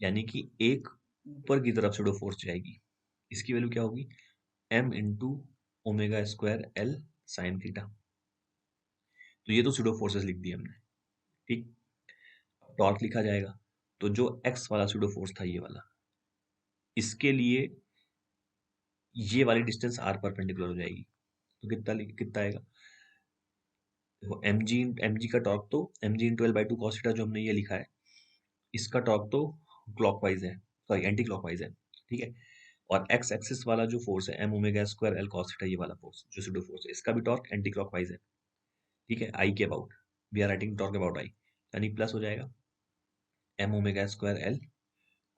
A: यानी कि एक ऊपर की तरफ स्यूडो फोर्स जाएगी। इसकी वैल्यू क्या होगी, m into omega square L sine theta. तो ये तो स्यूडो फोर्सेस लिख दिए हमने, ठीक। टॉर्क लिखा जाएगा, तो जो x वाला स्यूडो फोर्स था ये वाला, इसके लिए ये वाली डिस्टेंस r परपेंडिकुलर हो जाएगी, तो कितना आएगा, देखो mg का टॉर्क तो mg into L/2 cos theta जो हमने ये लिखा है, इसका टॉर्क तो क्लॉकवाइज है, सॉरी एंटी क्लॉकवाइज है, ठीक है। और एक्स एक्सिस वाला जो फोर्स है m omega square l cos theta, ये वाला फोर्स जो स्यूडो फोर्स है, इसका भी टॉर्क एंटी क्लॉकवाइज है, ठीक है। आई के about, we are writing torque about I, यानी प्लस हो जाएगा m omega square l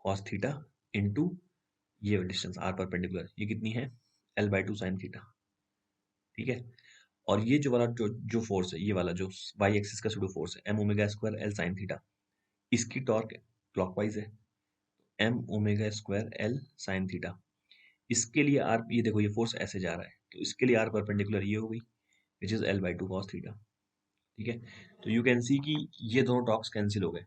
A: cos theta into ये डिस्टेंस r परपेंडिकुलर, ये कितनी है L/2 साइन थीटा, ठीक है। और ये जो वाला जो जो फोर्स है, ये वाला जो वाई एक्सिस का स्यूडो फोर्स है m omega square L sine theta, इसकी टॉर्क क्लॉकवाइज है m omega square L sine theta. इसके लिए आर, ये देखो ये फोर्स ऐसे जा रहा है, तो इसके लिए आर परपेंडिकुलर ये हो गई, which is L/2 cos theta, ठीक है। तो यू कैन सी कि ये दोनों टॉर्क्स कैंसिल हो गए,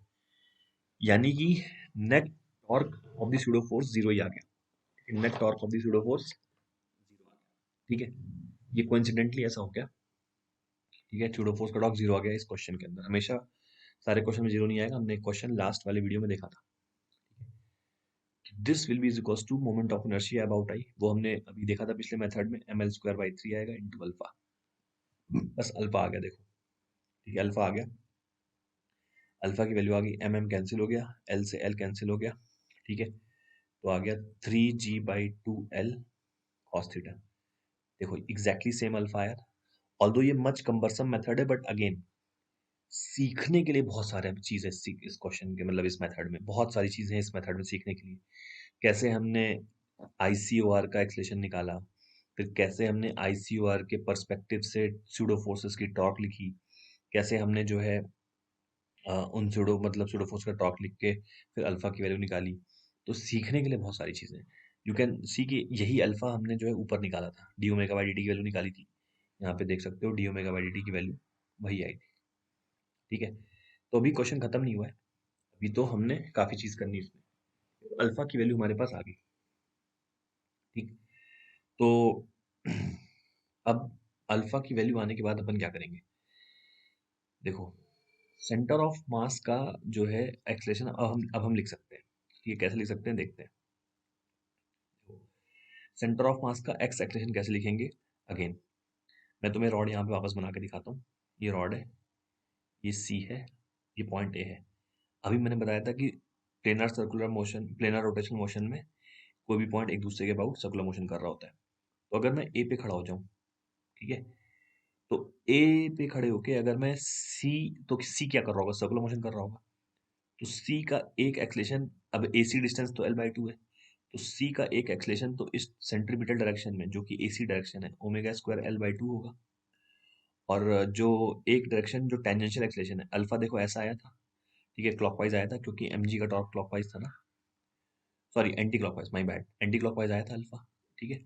A: यानी कि net torque of the pseudo force 0 ही आ गया, net torque of the pseudo force 0 आ गया, ठीक है। ये कोइंसिडेंटली ऐसा हो गया, ठीक है। स्यूडो फोर्स का टॉर्क 0 आ गया इस क्वेश्चन के अंदर। हमेशा सारे क्वेश्चन में 0 नहीं आएगा, हमने एक क्वेश्चन लास्ट वाले वीडियो में देखा था, this will be is equals to moment of inertia about I, वो हमने अभी देखा था पिछले मेथड में, ml²/3 आएगा इंटू अल्फा, बस अल्फा आ गया, देखो ठीक है, अल्फा आ गया, अल्फा की वैल्यू आ गई, mm कैंसिल हो गया, l से l कैंसिल हो गया, ठीक है। तो आ गया 3g/2l cos थीटा, देखो एग्जैक्टली सेम अल्फा आया, ऑल्दो ये मच कम्बरसम मेथड है, बट अगेन सीखने के लिए बहुत सारे चीज़ है इस क्वेश्चन के, मतलब इस मेथड में बहुत सारी चीज़ें हैं इस मेथड में सीखने के लिए। कैसे हमने ICOR का एक्सलेशन निकाला, फिर कैसे हमने ICOR के पर्सपेक्टिव से स्यूडो फोर्सेस की टॉर्क लिखी, कैसे हमने जो है उन स्यूडो मतलब स्यूडो फोर्स का टॉर्क लिख के फिर अल्फा की वैल्यू निकाली। तो सीखने के लिए बहुत सारी चीज़ें हैं। यू कैन सी कि यही अल्फा हमने जो है ऊपर निकाला था, D omega by D T की वैल्यू निकाली थी, यहाँ पे देख सकते हो D omega by D T की वैल्यू वही आई थी, ठीक है। तो अभी क्वेश्चन खत्म नहीं हुआ है, अभी तो हमने काफ़ी चीज़ करनी है इसमें। अल्फा की वैल्यू हमारे पास आ गई, ठीक। तो अब अल्फा की वैल्यू आने के बाद अपन क्या करेंगे, देखो सेंटर ऑफ मास का जो है एक्सलेशन अब हम लिख सकते हैं, ये कैसे लिख सकते हैं देखते हैं। सेंटर ऑफ मास का एक्स एक्सलेशन कैसे लिखेंगे, अगेन मैं तुम्हें रॉड यहाँ पे वापस बना के दिखाता हूँ, ये रॉड है, ये सी है, ये पॉइंट ए है। अभी मैंने बताया था कि planar circular motion, planar rotational motion में कोई भी पॉइंट एक दूसरे के अबाउट सर्कुलर मोशन कर रहा होता है। तो अगर मैं ए पे खड़ा हो जाऊं, ठीक है, तो ए पे खड़े होके अगर मैं सी, तो सी क्या कर रहा होगा, सर्कुलर मोशन कर रहा होगा, तो सी का एक एक्सलेशन, अब ए सी डिस्टेंस तो L/2 है, तो सी का एक एक्सलेशन तो इस सेंट्रीपिटल डायरेक्शन में जो कि AC डायरेक्शन है ओमेगा स्क्वायर L/2 होगा, और जो एक डायरेक्शन जो टेंजेंशियल एक्सलेशन है अल्फा, देखो ऐसा आया था, ठीक है, क्लॉकवाइज आया था क्योंकि mg का टॉर्क क्लॉकवाइज था ना, sorry anti clockwise, my bad, anti clockwise आया था अल्फा, ठीक है।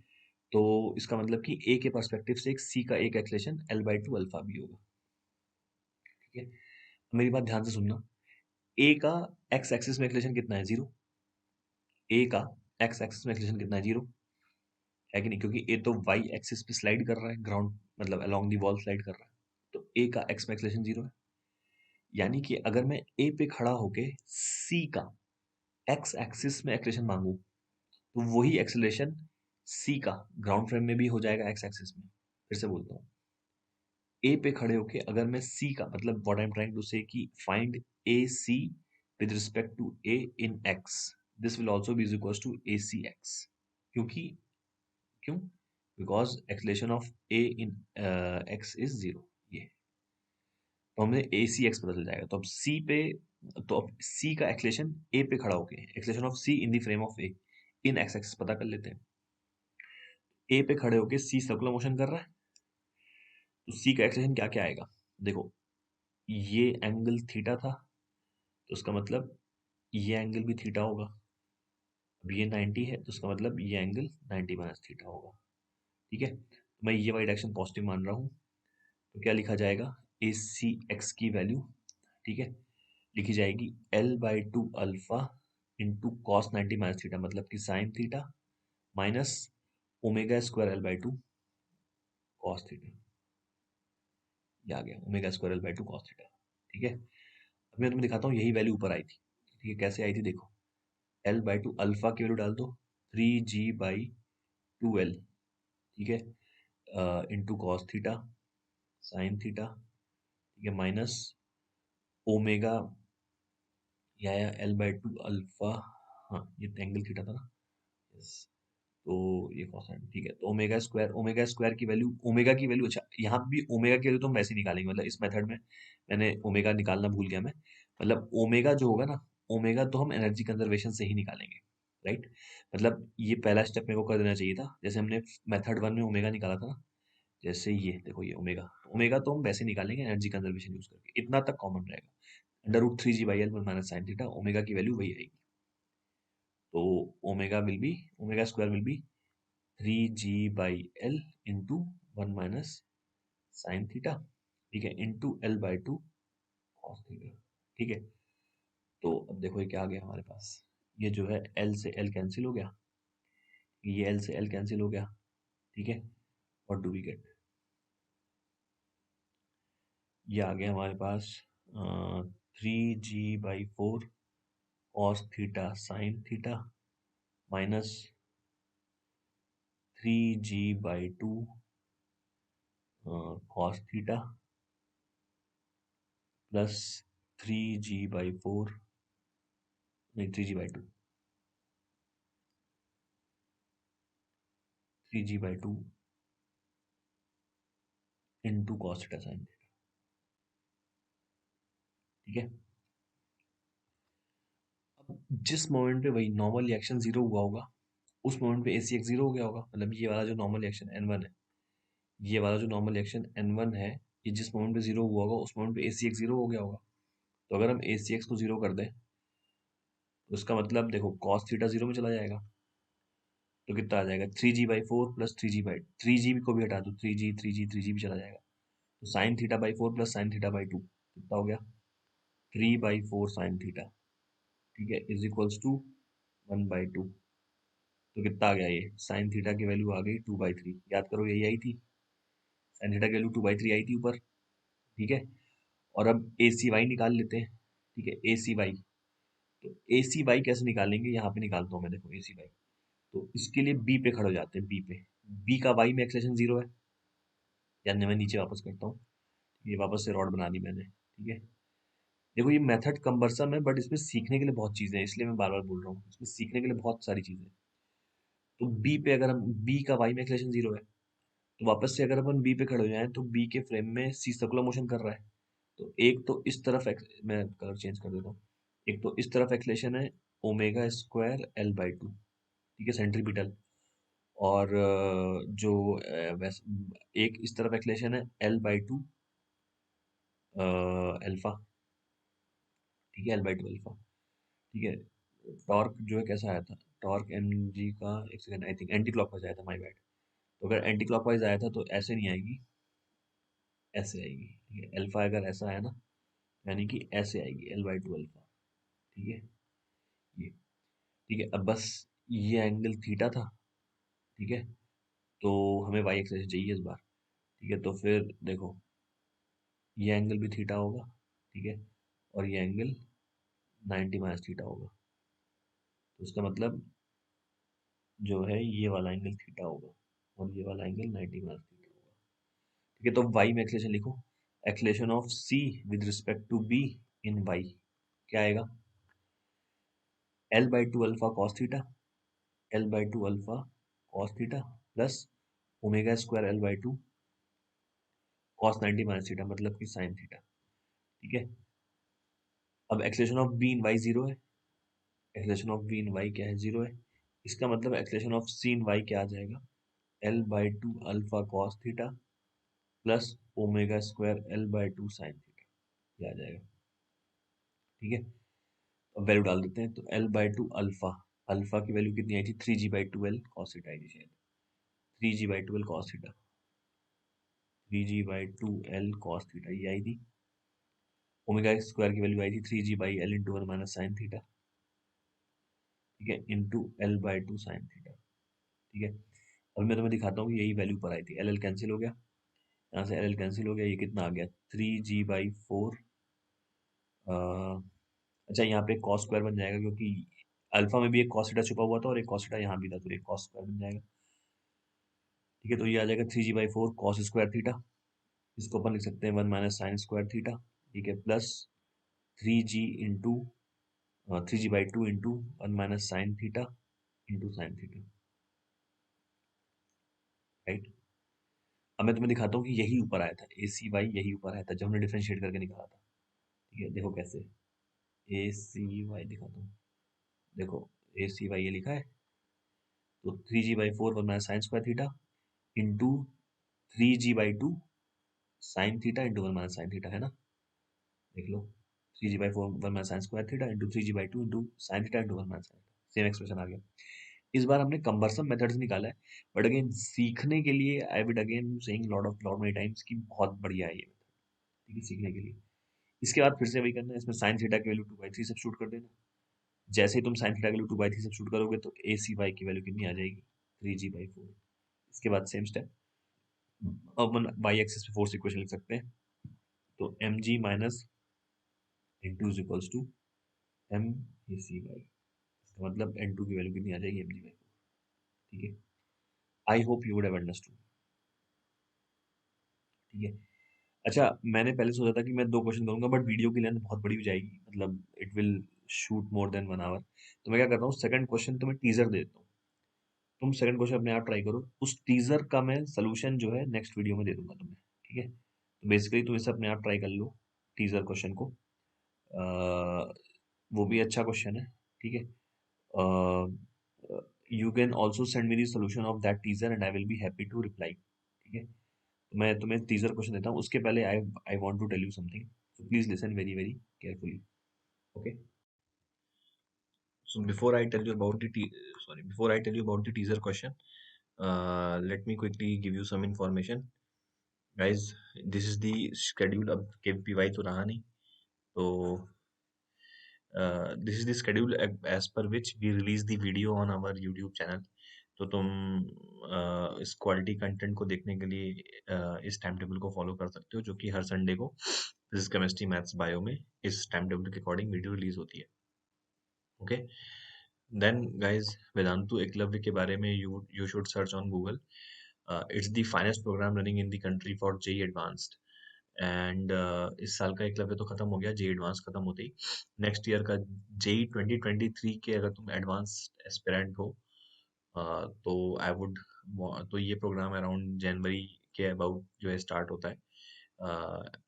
A: तो इसका मतलब कि ए के पर्सपेक्टिव से एक सी का एक एक्सलेशन L/2 अल्फा भी होगा, ठीक है। मेरी बात ध्यान से सुनना, ए का एक्स एक्सिस में एक्सलेशन कितना है, 0, ए का एक्स एक्सिस में एक्सलेशन कितना है, 0 है कि नहीं, क्योंकि ए तो वाई एक्सिस पे स्लाइड कर रहा है, ग्राउंड मतलब अलोंग दी वॉल स्लाइड कर रहा है, तो ए का एक्स में एक्सेलरेशन 0 है। यानी कि अगर मैं ए पे खड़ा होके सी का एक्स एक्सिस में एक्सेलरेशन मांगू, तो वही एक्सेलरेशन सी का ग्राउंड फ्रेम में भी हो जाएगा एक्स एक्सिस में। फिर से बोलता हूँ, ए पे खड़े होके अगर मैं सी का, मतलब what I am trying to say कि find A C with respect to A in X, this will also be is equals to A C X. क्योंकि क्यों? Because acceleration of A in X is 0। ये तो हमें ए सी एक्स पता चल जाएगा। तो अब सी पे, तो अब सी का एक्सेलरेशन ए पे खड़ा होके, acceleration of C in the frame of A in X axis पता कर लेते हैं। ए पे खड़े होके सी सर्कुलर मोशन कर रहा है, तो सी का एक्सेलरेशन क्या क्या आएगा? देखो, ये एंगल थीटा था, तो उसका मतलब ये एंगल भी थीटा होगा। अब ये 90 है, तो उसका मतलब ये एंगल 90 माइनस थीटा होगा। ठीक है, तो मैं ये वाली डायरेक्शन पॉजिटिव मान रहा हूँ, तो क्या लिखा जाएगा? ए सी एक्स की वैल्यू, ठीक है, लिखी जाएगी L by to alpha into cos 90 minus theta, मतलब कि sine theta minus omega square L by to cos theta. ये आ गया omega square L by to cos theta. ठीक है, अब मैं तुम्हें दिखाता हूँ, यही वैल्यू ऊपर आई थी। ठीक है, कैसे आई थी देखो, एल बाई टू अल्फा की वैल्यू डाल दो 3g/2l, ठीक है, into cos theta sine theta, ठीक है, माइनस ओमेगा, या एल बाई टू अल्फा, हाँ ये एंगल थीटा था ना, यस, तो ये कोसाइन, ठीक है। तो ओमेगा स्क्वायर की वैल्यू, ओमेगा की वैल्यू, अच्छा यहाँ भी ओमेगा की वैल्यू तो हम वैसे ही निकालेंगे, मतलब इस मेथड में मैंने ओमेगा निकालना भूल गया मैं, मतलब ओमेगा जो होगा ना, ओमेगा तो हम एनर्जी कंजर्वेशन से ही निकालेंगे, राइट। मतलब ये पहला स्टेप मेरे को कर देना चाहिए था, जैसे हमने मेथड 1 में ओमेगा निकाला था ना, जैसे ये देखो, ये ओमेगा, ओमेगा तो हम वैसे निकालेंगे एनर्जी कंजर्वेशन यूज करके, इतना तक कॉमन रहेगा। √3g/l minus sine theta, omega की वैल्यू वही आएगी। तो omega square will be 3g/l into 1 minus sine theta, ठीक है, इंटू l/2 कॉस थीटा। ठीक है, तो अब देखो ये क्या आ गया हमारे पास, ये जो है l से l कैंसिल हो गया, ये l से l कैंसिल हो गया, ठीक है। What do we get? ये आ गया हमारे पास 3g/4 cos theta sine theta minus 3g/2 cos theta plus 3g/4, नहीं 3g/2, 3g/2 into cos theta sine theta. ठीक है, अब जिस मोमेंट पे वही नॉर्मल रिएक्शन जीरो हुआ होगा, उस मोमेंट पे एसी एक्स जीरो हो गया होगा, मतलब ये वाला जो नॉर्मल रिएक्शन n1 है, ये वाला जो नॉर्मल रिएक्शन n1 है, ये जिस मोमेंट पे जीरो हुआ होगा उस मोमेंट पे एसी एक्स जीरो हो गया होगा। तो अगर हम एसी एक्स को जीरो कर दें, तो उसका मतलब देखो कॉस थीटा जीरो में चला जाएगा, तो कितना आ जाएगा? 3g/4 प्लस 3g को भी हटा दो, 3g भी चला जाएगा, तो sign theta by four plus sign theta by to कितना हो गया? 3/4 साइन थीटा, ठीक है, इज इक्वल्स टू 1/2। तो कितना आ गया? ये साइन थीटा की वैल्यू आ गई 2/3, याद करो यही आई थी, साइन थीटा की वैल्यू 2/3 आई थी ऊपर, ठीक है। और अब ए सी वाई निकाल लेते हैं, ठीक है, ए सी वाई। तो ए सी वाई कैसे निकालेंगे, यहाँ पे निकालता हूँ मैं, देखो ए सी वाई, तो इसके लिए बी पे खड़े हो जाते हैं, बी पे, बी का वाई में एक्सेलेरेशन जीरो है, यानी मैं नीचे वापस करता हूँ, ये वापस से रॉड बना दी मैंने, ठीक है। देखो ये मेथड कम्बरसम है, बट इसमें सीखने के लिए बहुत चीज़ें हैं, इसलिए मैं बार बार बोल रहा हूँ, इसमें सीखने के लिए बहुत सारी चीज़ें हैं। तो बी पे अगर हम, बी का वाई में एक्सेलेरेशन जीरो है, तो वापस से अगर अपन बी पे खड़े हो जाएं, तो बी के फ्रेम में सी सर्कुलर मोशन कर रहा है, तो एक तो इस तरफ मैं कलर चेंज कर देता हूँ, एक तो इस तरफ एक्सेलेरेशन है ओमेगा स्क्वायर l/2, ठीक है, सेंट्रीपिटल, और जो एक इस तरफ एक्सेलेरेशन है l/2 अल्फा, ठीक है, l/2 अल्फा, ठीक है। टॉर्क जो है कैसा आया था, टॉर्क एम जी का, एक second, I think anti clockwise आया था, माय बैड। तो अगर एंटी क्लॉकवाइज आया था तो ऐसे नहीं आएगी, ऐसे आएगी, ठीक है। अल्फा अगर ऐसा आया ना, यानी कि ऐसे आएगी l/2 अल्फा, ठीक है, ये, ठीक है। अब बस ये एंगल थीटा था, ठीक है, तो हमें वाई एक्सेस चाहिए इस बार, ठीक है। तो फिर देखो, ये एंगल भी थीटा होगा, ठीक है, और ये एंगल 90 माइनस थीटा होगा। तो इसका मतलब जो है ये वाला एंगल थीटा होगा और ये वाला एंगल 90 माइनस थीटा होगा, ठीक है। तो वाई में एक्सलेशन लिखो, acceleration of C with respect to B in Y क्या आएगा, L/2 alpha cos theta, L/2 alpha cos theta plus omega square L/2 cos 90 minus theta मतलब कि साइन थीटा, ठीक है। अब acceleration of B in Y zero है, acceleration of B in Y क्या है, जीरो है। इसका मतलब acceleration of C in Y क्या आ जाएगा, L/2 alpha cos theta plus omega square L/2 sine theta, ये आ जाएगा, ठीक है। अब वैल्यू डाल देते हैं, तो L/2 अल्फा, अल्फा की वैल्यू कितनी आई थी, 3g/2l कॉस थीटा आई थी शायद, 3g/2l cos theta, 3g/2l cos theta ये आई थी। ओमेगा स्क्वायर की वैल्यू आई थी 3g/l into 1 minus sine theta, ठीक है, इंटू L/2 साइन थीटा, ठीक है। अब मैं तुम्हें दिखाता हूँ कि यही वैल्यू पर आई थी, एल एल कैंसिल हो गया, यहाँ से एल एल कैंसिल हो गया, ये कितना आ गया 3g/4, अच्छा यहाँ पे कॉस स्क्वायर बन जाएगा क्योंकि अल्फा में भी एक कॉस थीटा छुपा हुआ था और एक कॉस थीटा यहाँ भी था, तो एक कॉस स्क्वायर बन जाएगा, ठीक है। तो ये आ जाएगा 3g/4 कॉस स्क्वायर थीटा, इसको अपन लिख सकते हैं 1 माइनस साइन स्क्वायर थीटा, ठीक है, plus 3g into 3g/2 into 1 minus sine theta into sine theta, right. अब मैं तुम्हें दिखाता हूँ कि यही ऊपर आया था, ए सी वाई यही ऊपर आया था जब हमने डिफरेंशिएट करके निकाला था, ठीक है। देखो कैसे, ए सी वाई दिखाता हूँ, देखो ए सी वाई ये लिखा है, तो 3g/4 1 minus sine square theta into 3g/2 sine theta into 1 minus sine theta, है ना, देख लो, 3g/4 1 minus sine square theta into 3g/2 into sine theta into 1 minus sine theta, same expression आ गया। इस बार हमने कंबरसम मेथड से निकाला है, बट अगेन सीखने के लिए I would again saying lot many times कि बहुत बढ़िया है ये मेथड, ठीक है, सीखने के लिए। इसके बाद फिर से वही करना है, इसमें साइन थीटा की वैल्यू 2/3 सब्स्टिट्यूट कर देना, जैसे ही तुम साइन थीटा की वैल्यू 2/3 सब्स्टिट्यूट करोगे तो ए सी वाई की वैल्यू कितनी आ जाएगी, 3g/4। इसके बाद सेम स्टेप, अब अपन वाई एक्सिस पे फोर्स इक्वेशन लिख सकते हैं, तो M G minus N two is equals to M A C Y, इसका मतलब एन टू की वैल्यू कितनी आ जाएगी, mg/4, ठीक है। I hope you would have understood, ठीक है। अच्छा, मैंने पहले सोचा था कि मैं 2 क्वेश्चन करूंगा, बट वीडियो की लेंथ बहुत बड़ी हो जाएगी, मतलब it will shoot more than 1 hour, तो मैं क्या करता हूँ, सेकंड क्वेश्चन तुम्हें टीजर दे देता हूँ, तुम सेकंड क्वेश्चन अपने आप ट्राई करो, उस टीजर का मैं सोल्यूशन जो है नेक्स्ट वीडियो में दे दूंगा तुम्हें, ठीक है। तो बेसिकली तुम इसे अपने आप ट्राई कर लो, टीजर क्वेश्चन को, वो भी अच्छा क्वेश्चन है, ठीक है। You can also send me the solution of that teaser and I will be happy to reply, ठीक है। तो मैं तुम्हें टीजर क्वेश्चन देता हूँ, उसके पहले I I want to tell you something, so please listen very very carefully, okay. So before I tell you about before I tell you about the teaser question, let me quickly give you some information, guys. This is the schedule, अब KPY तो रहा नहीं, तो this is the schedule as per which we release the video on our YouTube channel. तो तुम इस क्वालिटी कंटेंट को देखने के लिए इस टाइम टेबल को फॉलो कर सकते हो, जो कि हर संडे को फिजिक्स केमिस्ट्री मैथ्स बायो में इस टाइम टेबल के अकॉर्डिंग वीडियो रिलीज होती है, okay. Then guys, Vedantu Eklavya के बारे में you should search on Google, it's the finest programme running in the country for JEE Advanced, and इस साल का एकलव्य तो खत्म हो गया, जेई एडवांस खत्म होते ही नेक्स्ट ईयर का जेई 2023 के अगर तुम एडवांस एस्पिरेंट हो, तो आई वुड, तो ये प्रोग्राम अराउंड जनवरी के अबाउट जो है स्टार्ट होता है,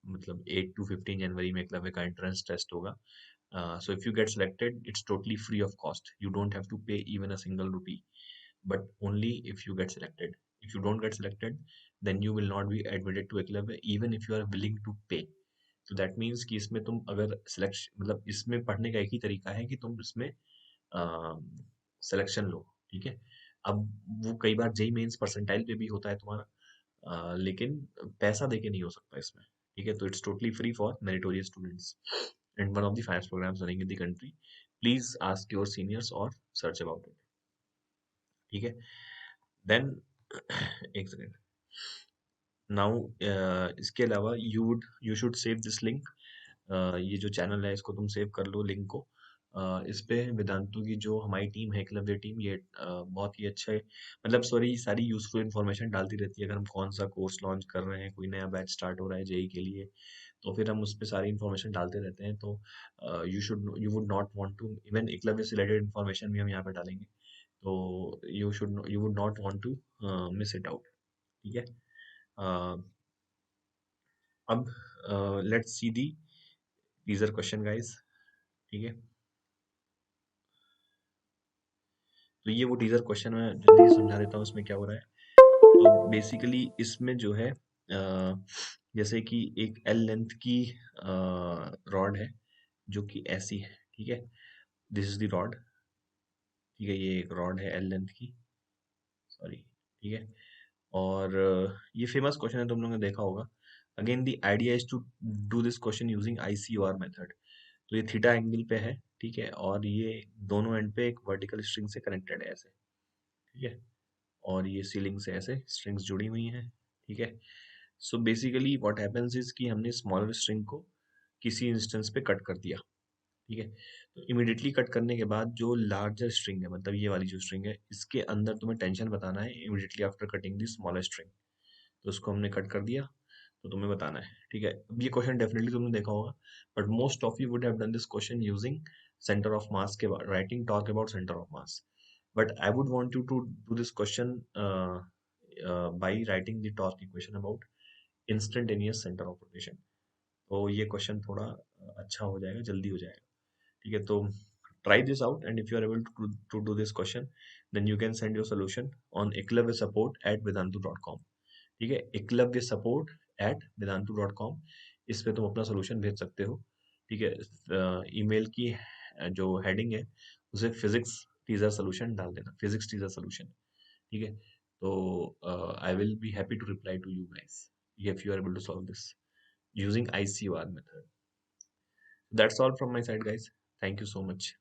A: मतलब 8 to 15 जनवरी में एकलव्य का एंट्रेंस टेस्ट होगा। So if you get selected, it's totally free of cost. You don't have to pay even a single rupee, but only if you get selected. If you don't get selected, then you will not be admitted to Eklavya, even if you are willing to pay. तो दैट मीन्स कि इसमें तुम अगर सिलेक्शन, मतलब इसमें पढ़ने का एक ही तरीका है कि तुम इसमें सिलेक्शन लो, ठीक है। अब वो कई बार जेई मेंस परसेंटाइल पे भी होता है तुम्हारा, लेकिन पैसा देके नहीं हो सकता इसमें, ठीक है। तो it's totally free for meritorious students and one of the finest programmes running in the country, please ask your seniors और सर्च अबाउट इट, ठीक है। देन एक सेकेंड, नाउ इसके अलावा you should save this link. ये जो चैनल है इसको तुम सेव कर लो लिंक को। इस पे वेदांतु की जो हमारी टीम है, एकलव्य टीम, ये बहुत ही अच्छे, मतलब सॉरी, सारी यूजफुल इन्फॉर्मेशन डालती रहती है। अगर हम कौन सा कोर्स लॉन्च कर रहे हैं, कोई नया बैच स्टार्ट हो रहा है जेई के लिए, तो फिर हम उस पे सारी इन्फॉर्मेशन डालते रहते हैं। तो you would not want to, even Eklavya से रिलेटेड इन्फॉर्मेशन भी हम यहाँ पे डालेंगे, तो you would not want to miss it out. ठीक है। अ, अब let's see the teaser question guys. ठीक है, तो ये वो टीजर क्वेश्चन मैं जल्दी से समझा देता हूँ इसमें क्या हो रहा है। तो बेसिकली इसमें जो है जैसे कि एक एल लेंथ की रॉड है जो कि ऐसी है। ठीक है, दिस इज द रॉड। ठीक है, ये एक रॉड है एल लेंथ की, सॉरी। ठीक है, और ये फेमस क्वेश्चन है, तुम लोगों ने देखा होगा। Again the idea is to do this question using ICOR method. तो ये थीटा एंगल पे है। ठीक है, और ये दोनों एंड पे एक वर्टिकल स्ट्रिंग से कनेक्टेड है ऐसे। ठीक है, और ये सीलिंग से ऐसे स्ट्रिंग्स जुड़ी हुई हैं। ठीक है, so basically what happens is कि हमने स्मॉलर स्ट्रिंग को किसी इंस्टेंस पे कट कर दिया। ठीक है, तो इमीडिएटली कट करने के बाद जो लार्जर स्ट्रिंग है, मतलब ये वाली जो स्ट्रिंग है, इसके अंदर तुम्हें टेंशन बताना है immediately after cutting the smaller string. तो उसको हमने कट कर दिया, तो तुम्हें बताना है। ठीक है, अब ये क्वेश्चन डेफिनेटली तुमने देखा होगा, but most of you would have done this question using centre of मास के बाद, writing talk about centre of mass. But I would want you to do this question by writing the torque equation about instantaneous center of rotation. तो ये क्वेश्चन थोड़ा अच्छा हो जाएगा, जल्दी हो जाएगा। ठीक है, तो try this out, and if you are able to do this question, then you can send your solution on eklavyaSupport@vedantu.com. ठीक है, Eklavya support at Vedantu dot com, इस पे तुम अपना सोल्यूशन भेज सकते हो। ठीक है, ईमेल की जो हेडिंग है उसे फिजिक्स टीजर सोल्यूशन डाल देना, फिजिक्स टीजर सोल्यूशन। ठीक है, तो I will be happy to reply to you guys if you are able to solve this using ICOR method. That's all from my side guys, thank you so much.